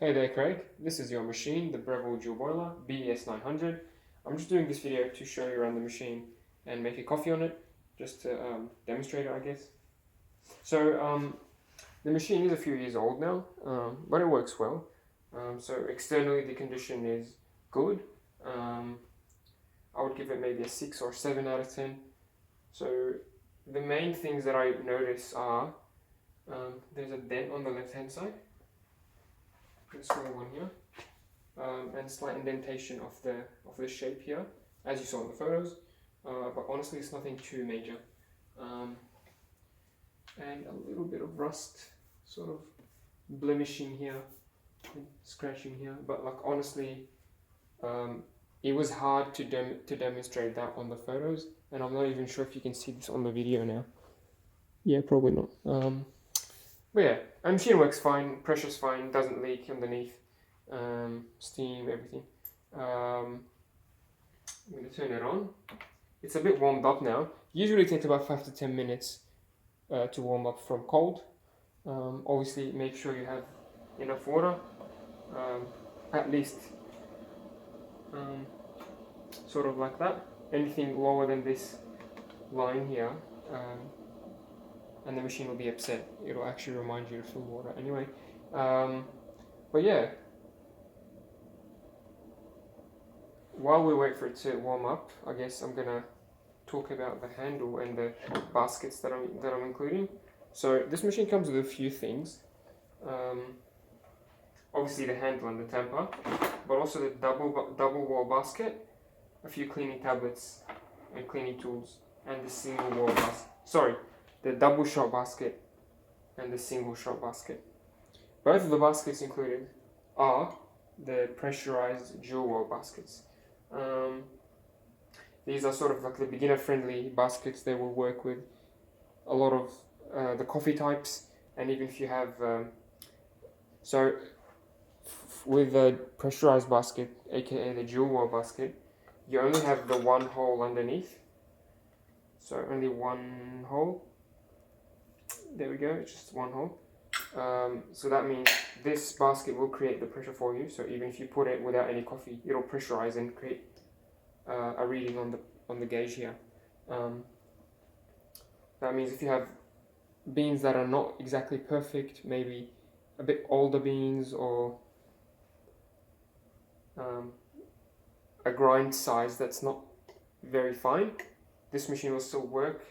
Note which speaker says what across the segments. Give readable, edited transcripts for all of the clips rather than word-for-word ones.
Speaker 1: Hey there Craig, this is your machine, the Breville dual boiler, BES900. I'm just doing this video to show you around the machine and make a coffee on it, just to demonstrate it I guess. So the machine is a few years old now, but it works well. So externally the condition is good. I would give it maybe a 6 or 7 out of 10. So the main things that I notice are, there's a dent on the left hand side. A small one here, and slight indentation of the shape here, as you saw in the photos, but honestly it's nothing too major, and a little bit of rust, sort of blemishing here, and scratching here, but like honestly, it was hard to demonstrate that on the photos, and I'm not even sure if you can see this on the video now. Yeah, probably not. But yeah, and machine works fine, pressure's fine, doesn't leak underneath, steam, everything. I'm going to turn it on. It's a bit warmed up now. Usually it takes about 5 to 10 minutes to warm up from cold. Obviously make sure you have enough water, at least sort of like that. Anything lower than this line here, and the machine will be upset. It'll actually remind you to fill water anyway. But yeah, while we wait for it to warm up, I guess I'm gonna talk about the handle and the baskets that I'm including. So this machine comes with a few things. Obviously the handle and the tamper, but also the double wall basket, a few cleaning tablets and cleaning tools, and the single wall basket. Sorry, the double shot basket and the single shot basket. Both of the baskets included are the pressurized dual wall baskets. These are sort of like the beginner friendly baskets. They will work with a lot of the coffee types, and even if you have with the pressurized basket, aka the dual wall basket, you only have the one hole underneath, so only one hole. There we go, it's just one hole. So that means this basket will create the pressure for you. So even if you put it without any coffee, it'll pressurize and create a reading on the gauge here. That means if you have beans that are not exactly perfect, maybe a bit older beans, or a grind size that's not very fine, this machine will still work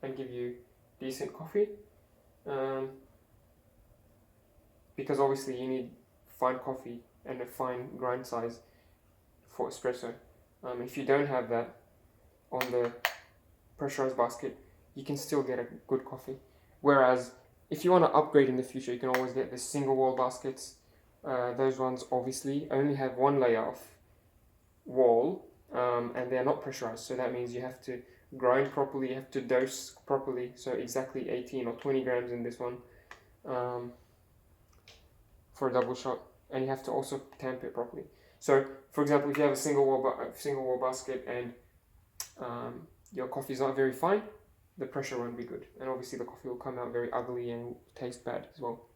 Speaker 1: and give you decent coffee. Because obviously you need fine coffee and a fine grind size for espresso. If you don't have that on the pressurized basket, you can still get a good coffee. Whereas if you want to upgrade in the future, you can always get the single wall baskets. Those ones obviously only have one layer of wall, and they're not pressurized, so that means you have to grind properly, you have to dose properly, so exactly 18 or 20 grams in this one for a double shot, and you have to also tamp it properly. So for example, if you have a single wall basket and your coffee is not very fine, the pressure won't be good, and obviously the coffee will come out very ugly and taste bad as well.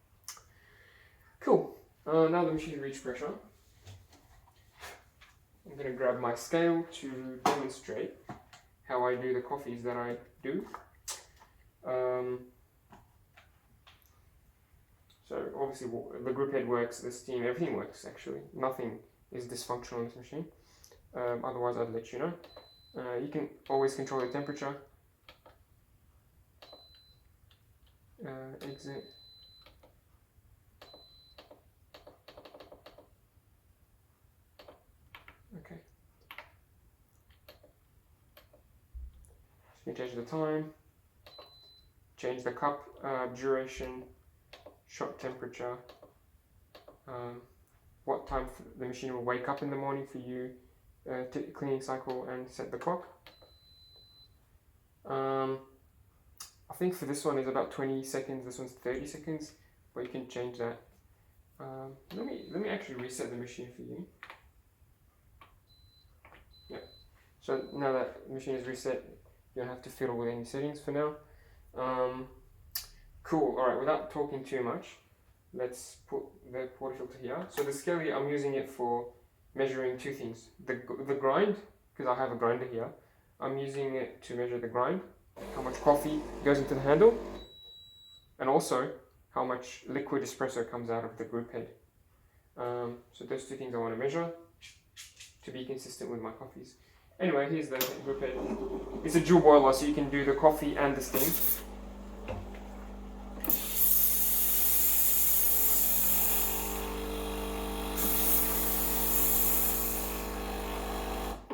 Speaker 1: Cool. Now the machine reached pressure. I'm going to grab my scale to demonstrate how I do the coffees that I do. So obviously the grip head works, the steam, everything works actually. Nothing is dysfunctional in this machine. Otherwise I'd let you know. You can always control the temperature. Exit. Okay. You can change the time, change the cup duration, shot temperature, what time the machine will wake up in the morning for you, cleaning cycle, and set the clock. I think for this one is about 20 seconds, this one's 30 seconds, but you can change that. Let me actually reset the machine for you. Yeah. So now that the machine is reset, you don't have to fiddle with any settings for now. Cool. Alright, without talking too much, let's put the portafilter here. So the scale here, I'm using it for measuring two things. The grind, because I have a grinder here. I'm using it to measure the grind, how much coffee goes into the handle, and also how much liquid espresso comes out of the group head. So those two things I want to measure to be consistent with my coffees. Anyway, here's the group head. It's a dual boiler, so you can do the coffee and the steam.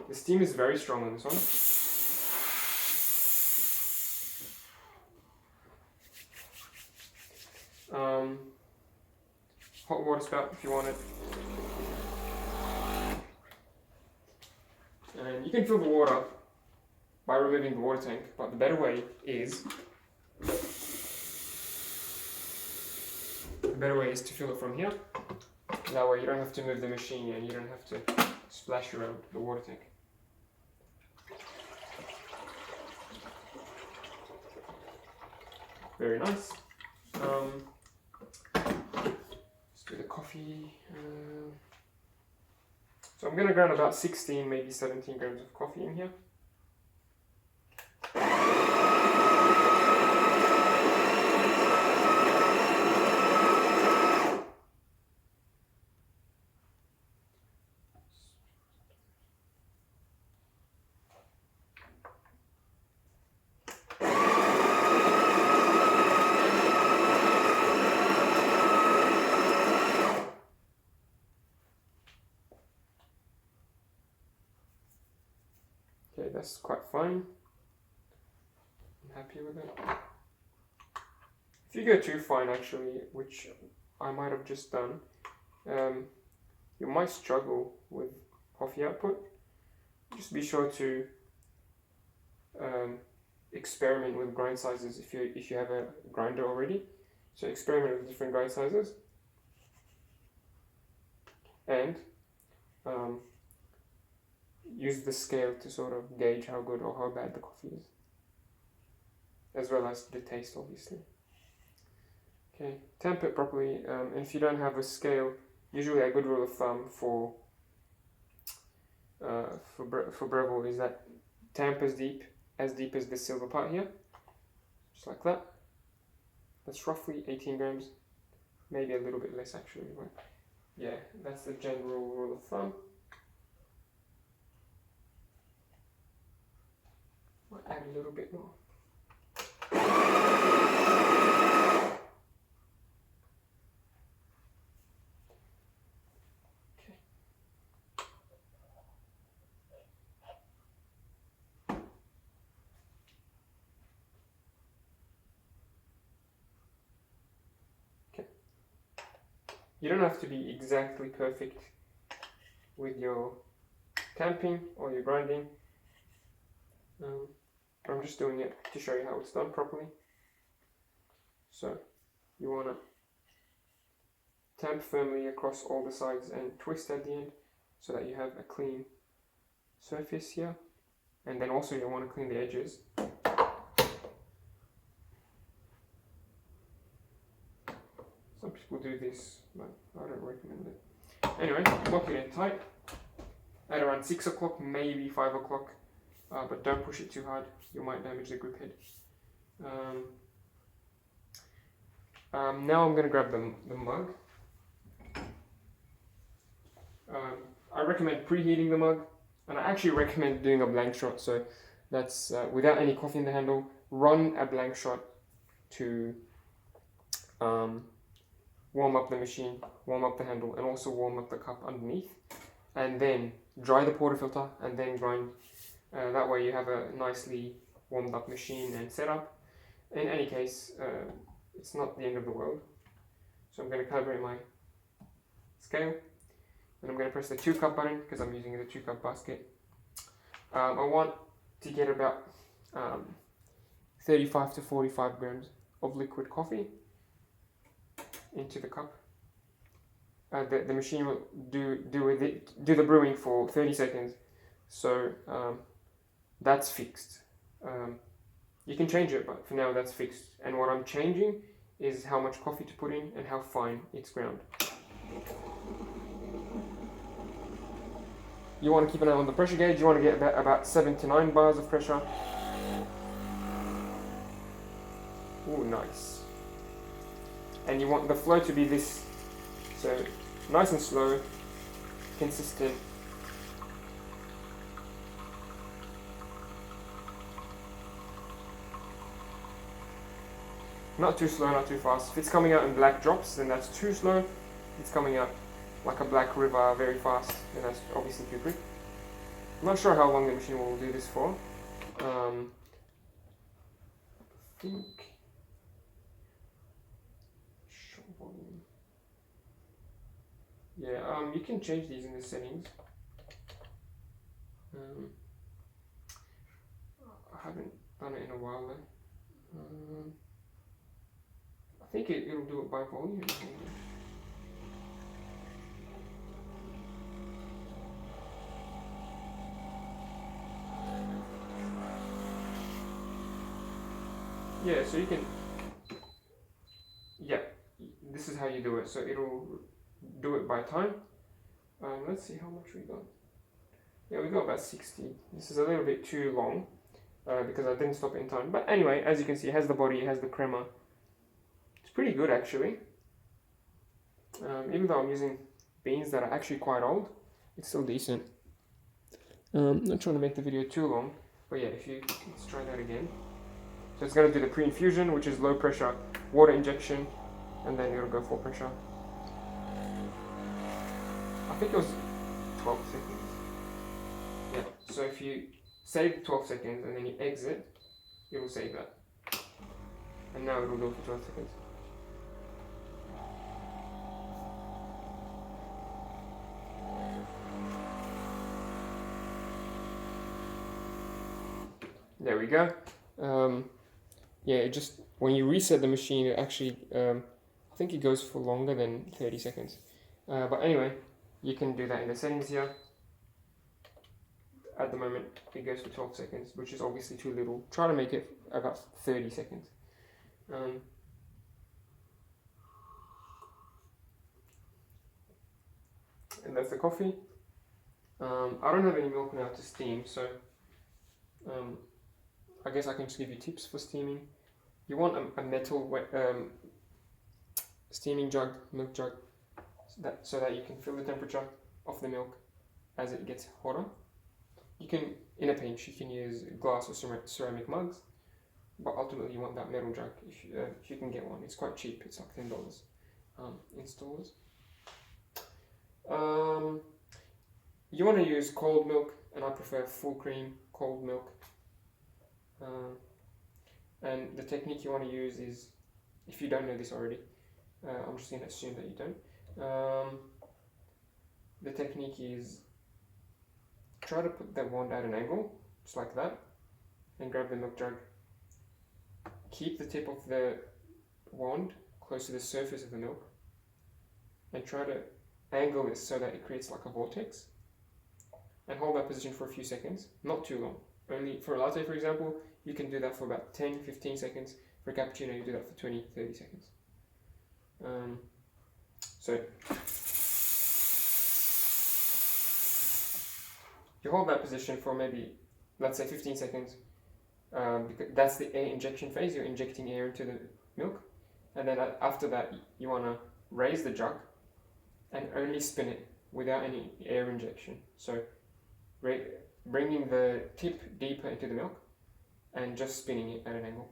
Speaker 1: The steam is very strong on this one. Hot water spout if you want it. And you can fill the water by removing the water tank, but the better way is to fill it from here. That way you don't have to move the machine and you don't have to splash around the water tank. Very nice. Let's do the coffee. So I'm going to grind about 16, maybe 17 grams of coffee in here. Okay, that's quite fine. I'm happy with it. If you go too fine, actually, which I might have just done, you might struggle with coffee output. Just be sure to experiment with grind sizes if you have a grinder already. So experiment with different grind sizes, and use the scale to sort of gauge how good or how bad the coffee is, as well as the taste, obviously. Okay, tamp it properly, and if you don't have a scale, usually a good rule of thumb for Breville is that tamp as deep as the silver part here, just like that. That's roughly 18 grams, maybe a little bit less actually, but yeah, that's the general rule of thumb. Might add a little bit more. Okay. Okay. You don't have to be exactly perfect with your tamping or your grinding. I'm just doing it to show you how it's done properly. So you want to tamp firmly across all the sides and twist at the end so that you have a clean surface here, and then also you want to clean the edges. Some people do this, but I don't recommend it. Anyway, lock it in tight at around 6 o'clock, maybe 5 o'clock. But don't push it too hard, you might damage the grip head. Now I'm going to grab the mug. I recommend preheating the mug, and I actually recommend doing a blank shot, so that's without any coffee in the handle. Run a blank shot to warm up the machine, warm up the handle, and also warm up the cup underneath, and then dry the portafilter and then grind. That way you have a nicely warmed up machine and setup. In any case, it's not the end of the world. So I'm going to calibrate my scale, and I'm going to press the 2 cup button because I'm using the 2 cup basket. I want to get about 35 to 45 grams of liquid coffee into the cup. The machine will do the brewing for 30 seconds. So that's fixed. You can change it, but for now that's fixed. And what I'm changing is how much coffee to put in and how fine it's ground. You want to keep an eye on the pressure gauge. You want to get about 7 to 9 bars of pressure. Ooh, nice. And you want the flow to be this, so nice and slow, consistent. Not too slow, not too fast. If it's coming out in black drops, then that's too slow. If it's coming out like a black river very fast, then that's obviously too quick. I'm not sure how long the machine will do this for. I think show volume. Yeah, you can change these in the settings. I haven't done it in a while though. I think it'll do it by volume. Yeah, so you can, yeah, this is how you do it. So it'll do it by time. Let's see how much we got. Yeah, we got about 60. This is a little bit too long because I didn't stop it in time. But anyway, as you can see, it has the body, it has the crema. It's pretty good actually. Even though I'm using beans that are actually quite old, it's still decent. Not trying to make the video too long, but yeah, let's try that again. So it's going to do the pre-infusion, which is low pressure water injection, and then it'll go full pressure. I think it was 12 seconds. Yeah, so if you save 12 seconds and then you exit, it will save that. And now it will go for 12 seconds. There we go. Yeah, it just, when you reset the machine, it actually, I think it goes for longer than 30 seconds. But anyway, you can do that in the settings here. At the moment, it goes for 12 seconds, which is obviously too little. Try to make it about 30 seconds. And that's the coffee. I don't have any milk now to steam, so I guess I can just give you tips for steaming. You want a metal steaming jug, milk jug, so that you can feel the temperature of the milk as it gets hotter. You can, in a pinch, you can use glass or ceramic mugs, but ultimately you want that metal jug if you can get one. It's quite cheap, it's like $10 in stores. You want to use cold milk, and I prefer full cream cold milk. And the technique you want to use is, if you don't know this already, I'm just going to assume that you don't. The technique is, try to put the wand at an angle, just like that, and grab the milk jug. Keep the tip of the wand close to the surface of the milk, and try to angle this so that it creates like a vortex, and hold that position for a few seconds, not too long. Only for a latte, for example, you can do that for about 10-15 seconds. For a cappuccino, you do that for 20-30 seconds. So you hold that position for maybe, let's say 15 seconds, because that's the air injection phase. You're injecting air into the milk, and then after that you want to raise the jug and only spin it without any air injection. So bringing the tip deeper into the milk and just spinning it at an angle.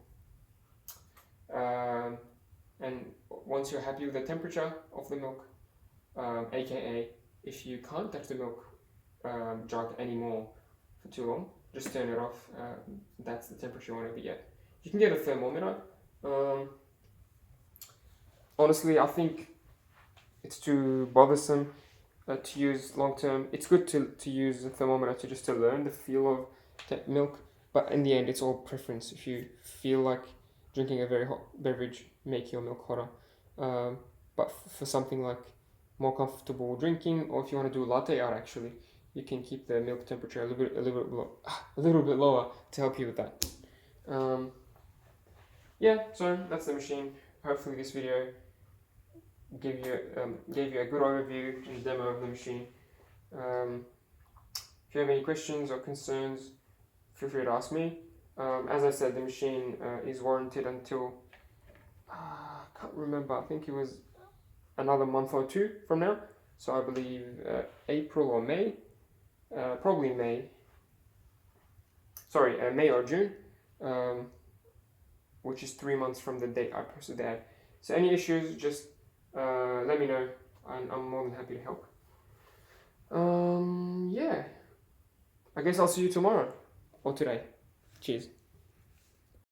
Speaker 1: And once you're happy with the temperature of the milk, aka if you can't touch the milk jug anymore for too long, just turn it off. That's the temperature you want to be at. You can get a thermometer. Honestly, I think it's too bothersome to use long term. It's good to use a thermometer to learn the feel of milk, but in the end it's all preference. If you feel like drinking a very hot beverage, make your milk hotter. But for something like more comfortable drinking, or if you want to do a latte art, actually, you can keep the milk temperature a little bit lower to help you with that. Yeah, so that's the machine. hopefully this video gave you a good overview and demo of the machine. If you have any questions or concerns, feel free to ask me. As I said, the machine is warranted until, I can't remember, I think it was another month or two from now. So I believe April or May, probably May. Sorry, May or June, which is 3 months from the date I posted the ad. So any issues, just let me know, and I'm more than happy to help. Yeah, I guess I'll see you tomorrow or today. Cheers.